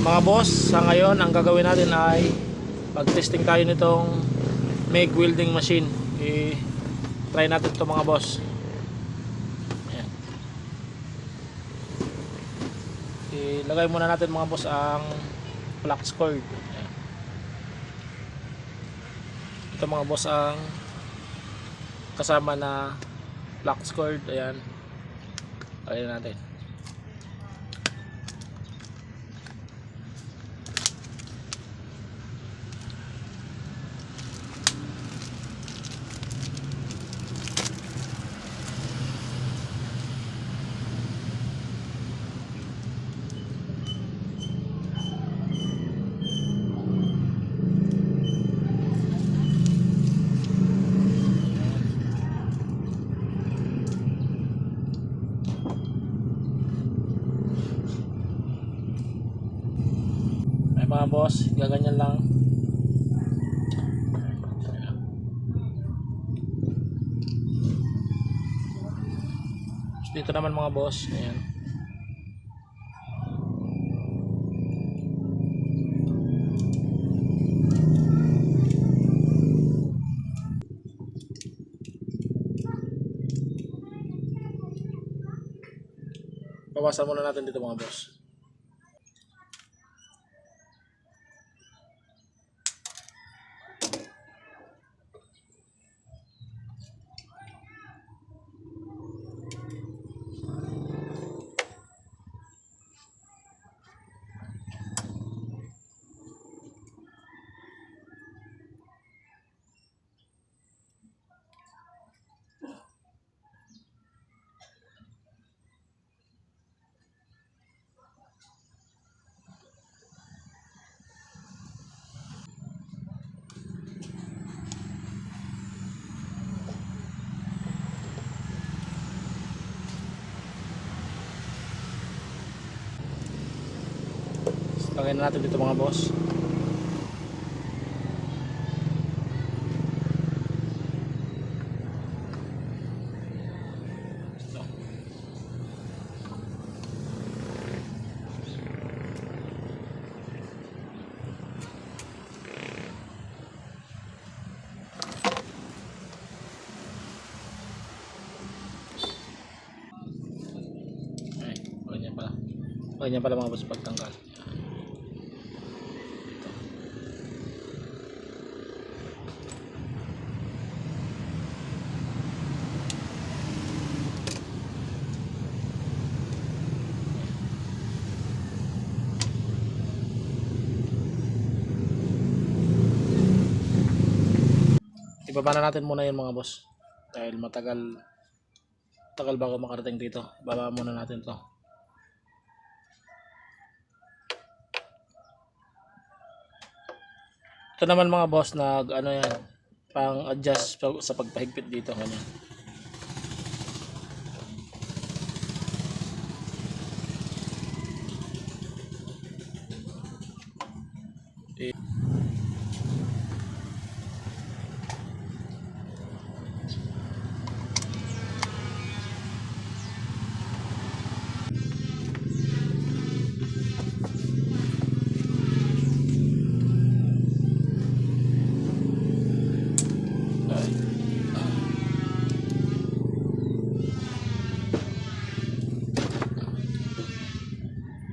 Mga boss, sa ngayon ang gagawin natin ay mag-testing tayo nitong MIG welding machine. I-try natin ito mga boss. Ayan. Ilagay muna natin mga boss ang flux cord. Ayan. Ito mga boss ang kasama na flux cord. Ayan. Lagyan natin. Mga boss, gaganyan lang. Dito naman mga boss, ayan. Bawasan muna natin dito mga boss. Lagay na natin dito mga boss. Ito. Ay, ganyan pala. Ganyan pala mga boss pagtanggal. Ibaba na natin muna yun mga boss dahil matagal bago makarating dito. Baba muna natin to. Ito naman mga boss, nag ano yan, pang adjust sa pagpahigpit dito ganyan.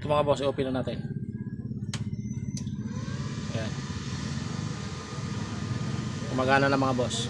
Ito mga boss, i-open na natin. Ayan. Gumagana na mga boss.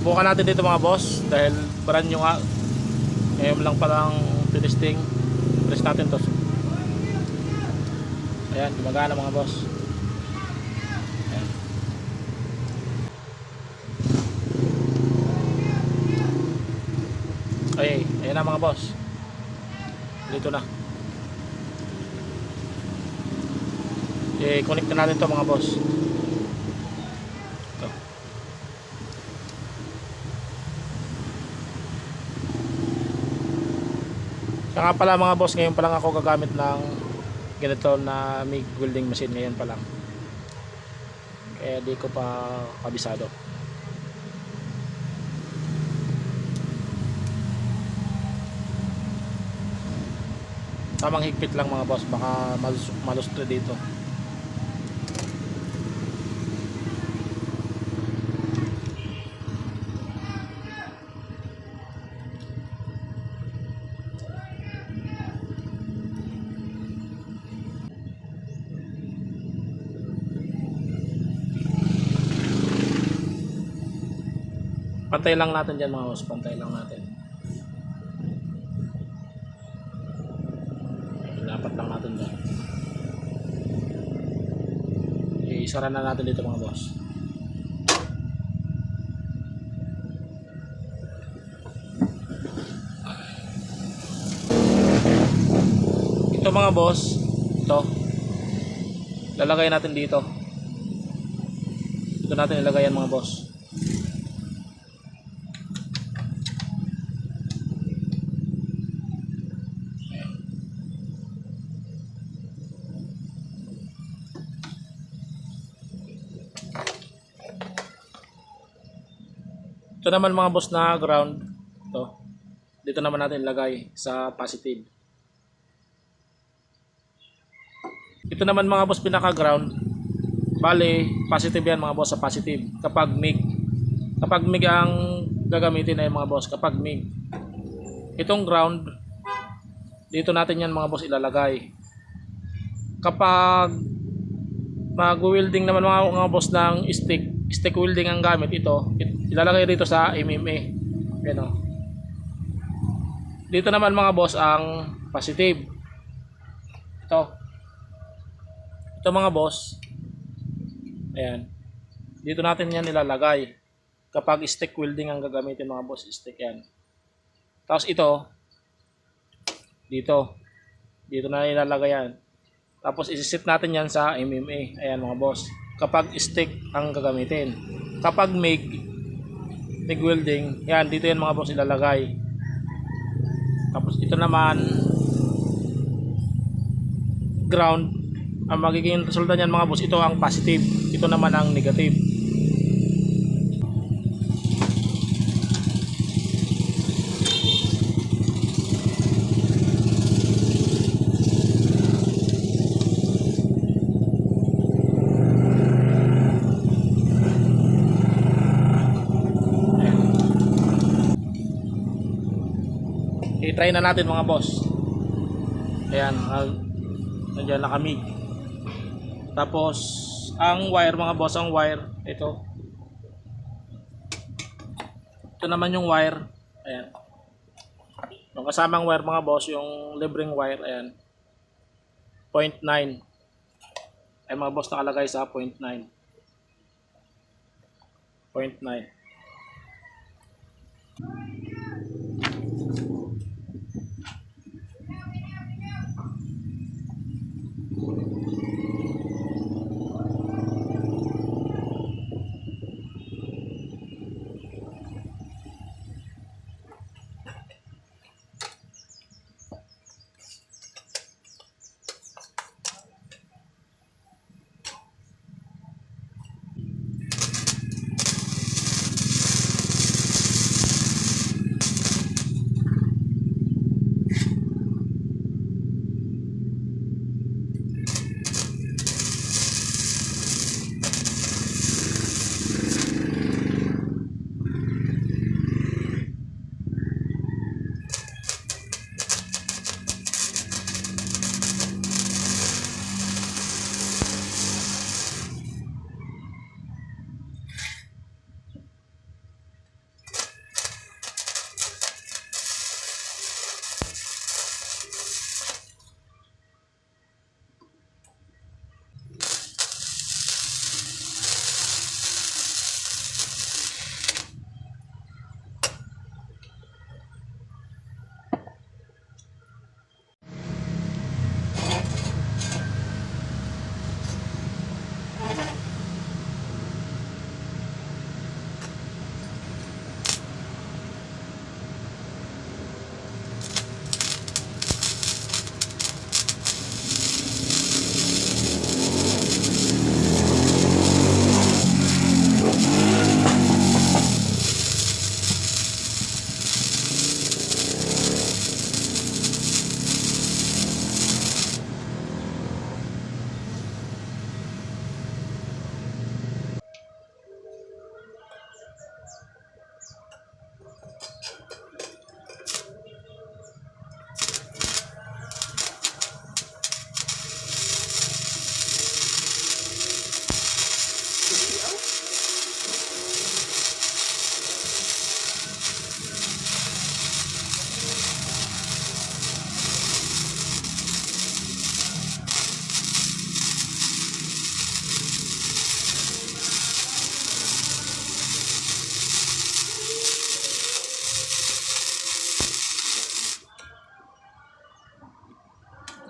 Subukan natin dito mga boss dahil brand new nga. Ngayon lang palang tinisting. Press natin to. Ayan, gumagana mga boss. Ayan. Okay, ayan na mga boss. Dito na. I-connect na natin to mga boss. Ito. Kaya nga pala mga boss, ngayon pa lang ako gagamit ng ganito na MIG welding machine, ngayon pa lang. Kaya di ko pa kabisado. Tamang higpit lang mga boss, baka malustre dito. Pantay lang natin dyan mga boss, pantay lang natin. Dapat lang natin dyan. Isara na natin dito mga boss. Ito mga boss, ito lalagay natin dito. Ito natin ilagay yan mga boss. Ito naman mga boss na ground, ito, dito naman natin ilagay sa positive. Ito naman mga boss pinaka ground, bali positive yan mga boss sa positive. Kapag MIG ang gagamitin ay mga boss, kapag MIG. Itong ground, dito natin yan mga boss ilalagay. Kapag mag-welding naman mga boss ng stick welding ang gamit, ito ilalagay dito sa MMA. Yan o. Dito naman mga boss ang positive. Ito mga boss, ayan, dito natin yan ilalagay kapag stick welding ang gagamitin mga boss, stick yan. Tapos ito dito na ilalagay yan. Tapos isisit natin yan sa MMA. Ayan mga boss, kapag stick ang gagamitin. Kapag MIG welding, yan dito yan mga boss ilalagay. Tapos ito naman ground, ang magiging resulta niyan mga boss, ito ang positive, ito naman ang negative. I-try na natin mga boss. Ayan, nandiyan na kami. Tapos ang wire mga boss, ang wire ito naman yung wire. Ayan, yung kasamang wire mga boss, yung libreng wire. Ayan, 0.9 ay mga boss, nakalagay sa 0.9.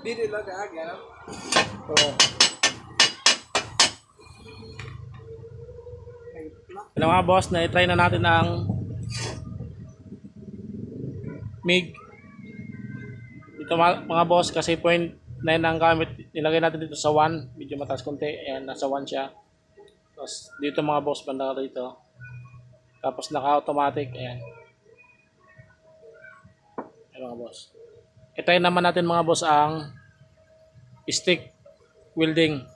Dili lang kaaga, no? Oo. Kaya mga boss, na-try na natin ang MIG. Dito mga boss, kasi 0.9 ang gamit. Nilagay natin dito sa 1. Medyo mataas konti. Ayan, nasa 1 siya. Tapos dito mga boss, banda dito. Tapos naka-automatic. Ayan. Ayan mga boss. I-try naman natin mga boss ang stick welding.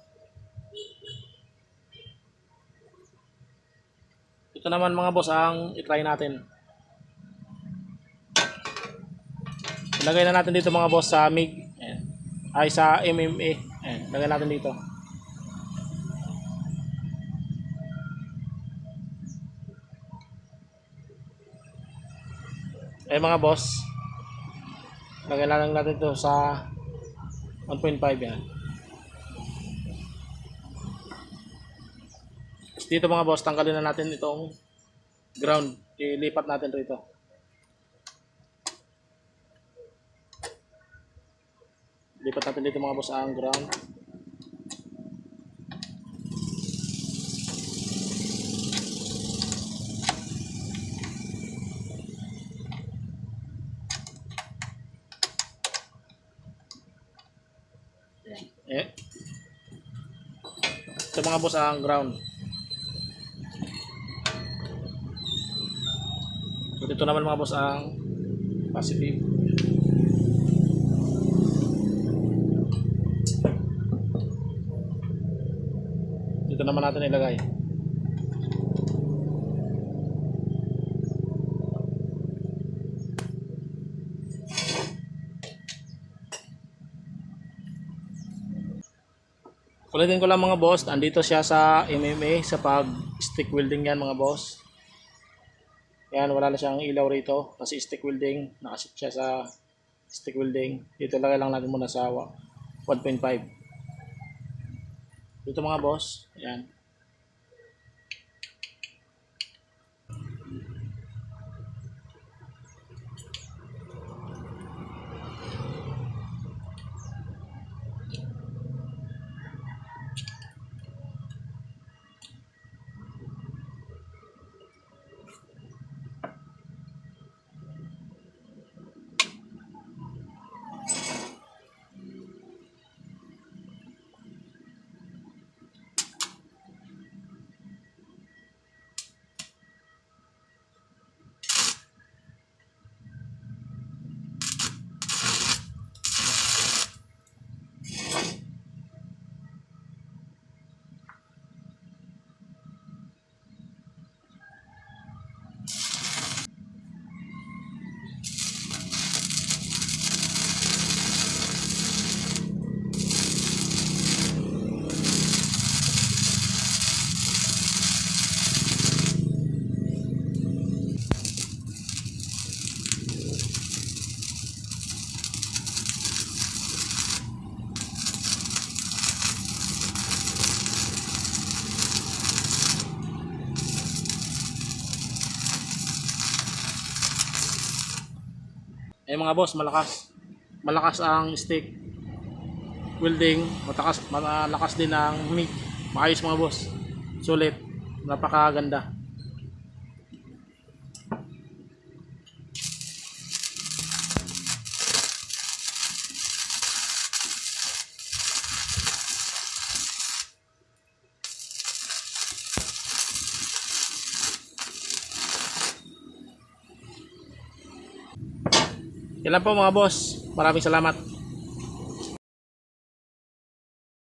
Ito naman mga boss ang i-try natin. Ilagay na natin dito mga boss sa MIG. Ayan. Ay sa MMA. Ayan. Ilagay natin dito. Ayan mga boss. Ilagay na lang natin dito sa 1.5 yan. Dito mga boss, tanggalin na natin itong ground. Ilipat natin rito. Lipat natin dito mga boss ang ground. Ito mga boss ang ground. So, dito naman mga boss ang positive. Dito naman natin ilagay. Ulitin ko lang mga boss, andito siya sa MMA sa pag stick welding yan mga boss. Yan, wala na siyang ilaw rito kasi stick welding, nakasit siya sa stick welding. Dito lagay lang natin muna sa 1.5. Dito mga boss, yan. Eh mga boss, malakas. Malakas ang stick welding, malakas din ang MIG. Maayos mga boss. Sulit. Napakaganda. Yan lang po mga boss. Maraming salamat.